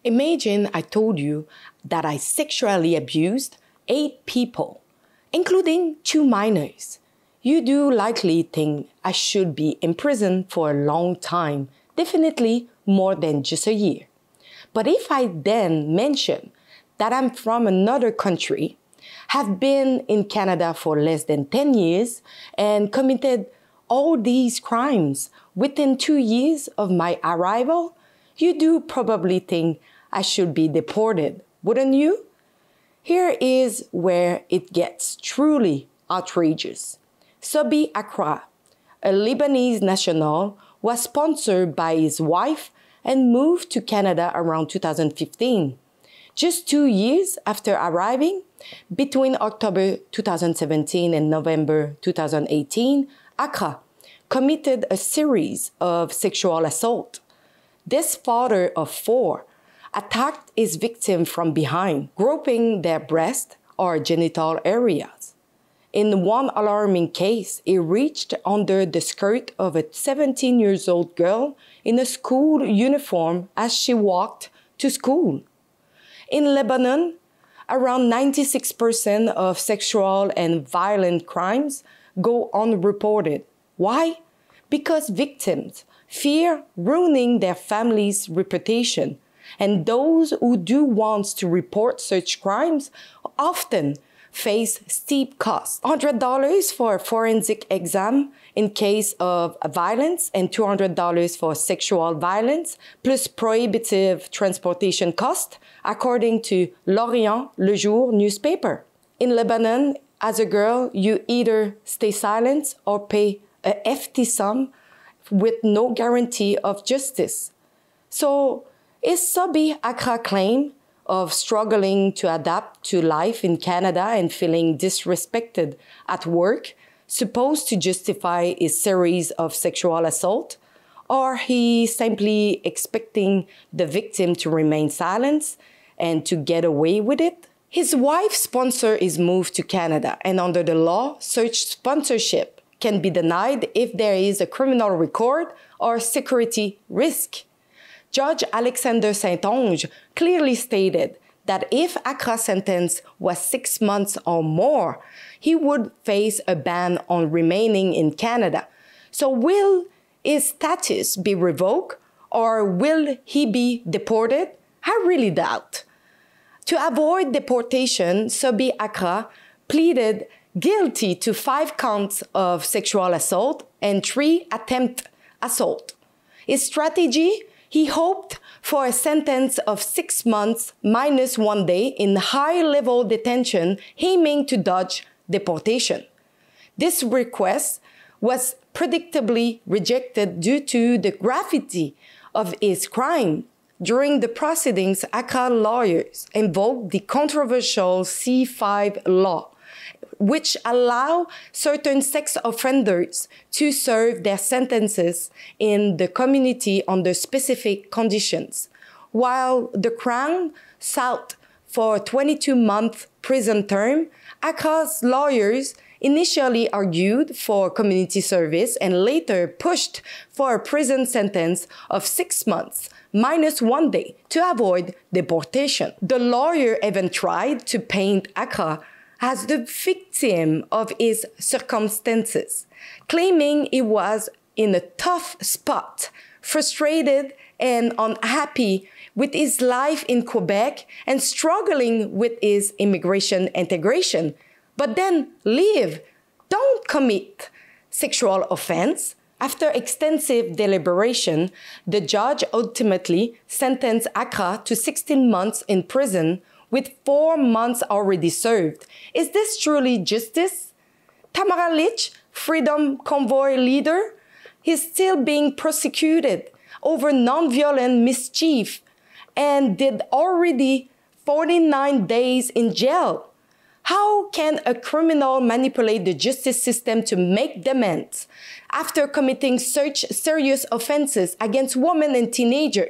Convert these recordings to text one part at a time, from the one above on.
Imagine I told you that I sexually abused 8 people, including 2 minors. You do likely think I should be in prison for a long time, definitely more than just a year. But if I then mention that I'm from another country, have been in Canada for less than 10 years, and committed all these crimes within 2 years of my arrival, you do probably think I should be deported, wouldn't you? Here is where it gets truly outrageous. Sabi Akra, a Lebanese national, was sponsored by his wife and moved to Canada around 2015. Just 2 years after arriving, between October 2017 and November 2018, Akra committed a series of sexual assaults. This father of 4 attacked his victim from behind, groping their breast or genital areas. In one alarming case, he reached under the skirt of a 17-year-old girl in a school uniform as she walked to school. In Lebanon, around 96% of sexual and violent crimes go unreported. Why? Because victims fear ruining their family's reputation, and those who do want to report such crimes often face steep costs. $100 for a forensic exam in case of violence and $200 for sexual violence, plus prohibitive transportation costs, according to L'Orient Le Jour newspaper. In Lebanon, as a girl, you either stay silent or pay a hefty sum with no guarantee of justice. So, is Sabi Akra claim of struggling to adapt to life in Canada and feeling disrespected at work supposed to justify his series of sexual assault? Or he simply expecting the victim to remain silent and to get away with it? His wife sponsored his move to Canada, and under the law, such sponsorship can be denied if there is a criminal record or security risk. Judge Alexander Saint-Onge clearly stated that if Akra's sentence was 6 months or more, he would face a ban on remaining in Canada. So will his status be revoked, or will he be deported? I really doubt. To avoid deportation, Sabi Akra pleaded guilty to 5 counts of sexual assault and 3 attempted assault. His strategy? He hoped for a sentence of 6 months minus 1 day in high-level detention, aiming to dodge deportation. This request was predictably rejected due to the gravity of his crime. During the proceedings, Akra lawyers invoked the controversial C-5 law, which allow certain sex offenders to serve their sentences in the community under specific conditions. While the Crown sought for a 22-month prison term, Akra's lawyers initially argued for community service and later pushed for a prison sentence of 6 months minus 1 day to avoid deportation. The lawyer even tried to paint Akra as the victim of his circumstances, claiming he was in a tough spot, frustrated and unhappy with his life in Quebec and struggling with his immigration integration. But then leave, don't commit sexual offense. After extensive deliberation, the judge ultimately sentenced Akra to 16 months in prison with 4 months already served. Is this truly justice? Tamara Lich, Freedom Convoy leader, is still being prosecuted over nonviolent mischief and did already 49 days in jail. How can a criminal manipulate the justice system to make demands after committing such serious offenses against women and teenagers?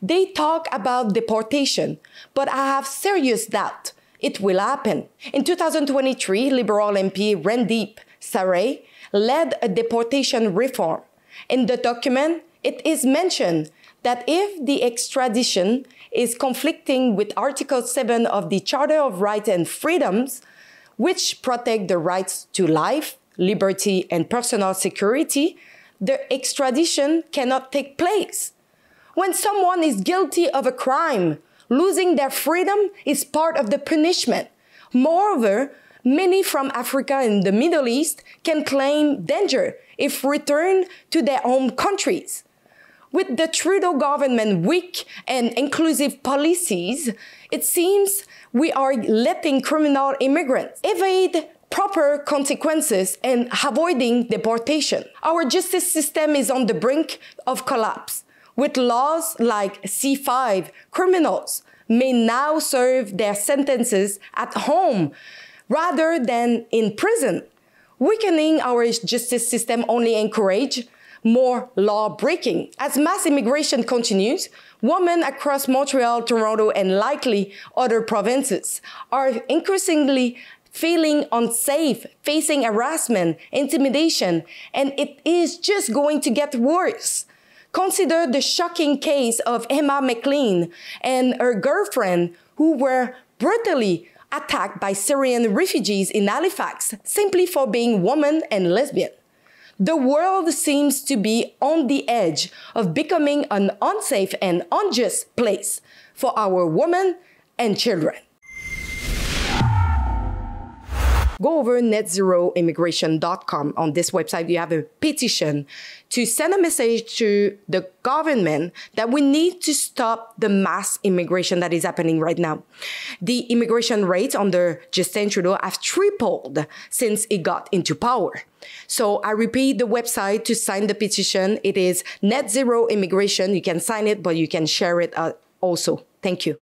They talk about deportation, but I have serious doubt it will happen. In 2023, Liberal MP Randeep Saray led a deportation reform. In the document, it is mentioned that if the extradition is conflicting with Article 7 of the Charter of Rights and Freedoms, which protect the rights to life, liberty, and personal security, the extradition cannot take place. When someone is guilty of a crime, losing their freedom is part of the punishment. Moreover, many from Africa and the Middle East can claim danger if returned to their home countries. With the Trudeau government weak and inclusive policies, it seems we are letting criminal immigrants evade proper consequences and avoiding deportation. Our justice system is on the brink of collapse. With laws like C5, criminals may now serve their sentences at home rather than in prison. Weakening our justice system only encourages more law-breaking. As mass immigration continues, women across Montreal, Toronto, and likely other provinces are increasingly feeling unsafe, facing harassment, intimidation, and it is just going to get worse. Consider the shocking case of Emma McLean and her girlfriend who were brutally attacked by Syrian refugees in Halifax simply for being woman and lesbian. The world seems to be on the edge of becoming an unsafe and unjust place for our women and children. Go over netzeroimmigration.com. On this website, you have a petition to send a message to the government that we need to stop the mass immigration that is happening right now. The immigration rates under Justin Trudeau have tripled since he got into power. So I repeat the website to sign the petition. It is Net Zero Immigration. You can sign it, but you can share it also. Thank you.